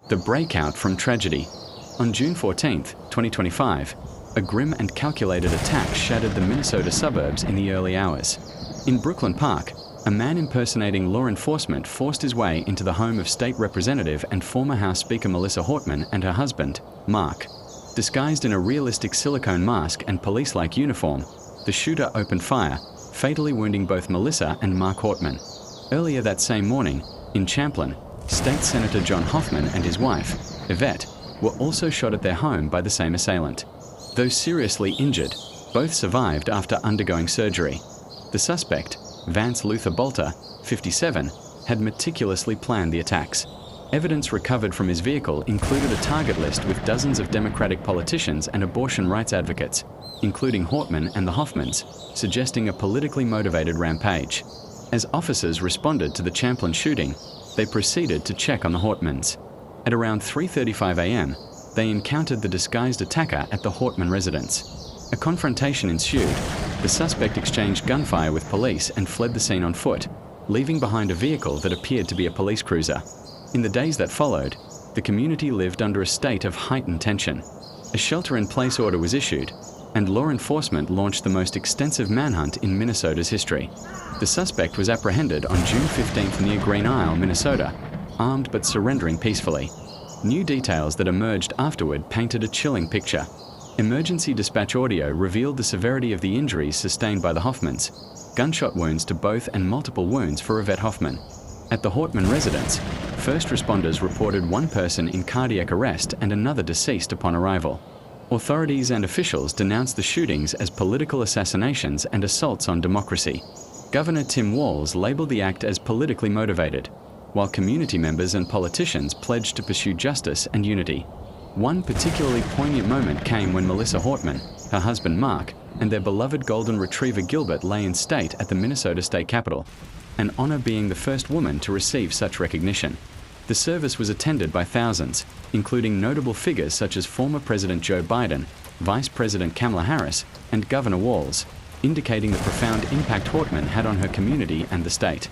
The breakout from tragedy. On June 14, 2025, a grim and calculated attack shattered the Minnesota suburbs in the early hours. In Brooklyn Park, a man impersonating law enforcement forced his way into the home of State Representative and former House Speaker Melissa Hortman and her husband, Mark. Disguised in a realistic silicone mask and police-like uniform, the shooter opened fire, fatally wounding both Melissa and Mark Hortman. Earlier that same morning, in Champlin, State Senator John Hoffman and his wife, Yvette, were also shot at their home by the same assailant. Though seriously injured, both survived after undergoing surgery. The suspect, Vance Luther Bolter, 57, had meticulously planned the attacks. Evidence recovered from his vehicle included a target list with dozens of Democratic politicians and abortion rights advocates, including Hortman and the Hoffmans, suggesting a politically motivated rampage. As officers responded to the Champlin shooting, they proceeded to check on the Hortmans. At around 3:35 a.m., they encountered the disguised attacker at the Hortman residence. A confrontation ensued. The suspect exchanged gunfire with police and fled the scene on foot, leaving behind a vehicle that appeared to be a police cruiser. In the days that followed, the community lived under a state of heightened tension. A shelter-in-place order was issued, and law enforcement launched the most extensive manhunt in Minnesota's history. The suspect was apprehended on June 15th near Green Isle, Minnesota, armed but surrendering peacefully. New details that emerged afterward painted a chilling picture. Emergency dispatch audio revealed the severity of the injuries sustained by the Hoffmans: gunshot wounds to both and multiple wounds for Yvette Hoffman. At the Hortman residence, first responders reported one person in cardiac arrest and another deceased upon arrival. Authorities and officials denounced the shootings as political assassinations and assaults on democracy. Governor Tim Walz labeled the act as politically motivated, while community members and politicians pledged to pursue justice and unity. One particularly poignant moment came when Melissa Hortman, her husband Mark, and their beloved golden retriever Gilbert lay in state at the Minnesota State Capitol, an honor being the first woman to receive such recognition. The service was attended by thousands, including notable figures such as former President Joe Biden, Vice President Kamala Harris, and Governor Walz, indicating the profound impact Hortman had on her community and the state.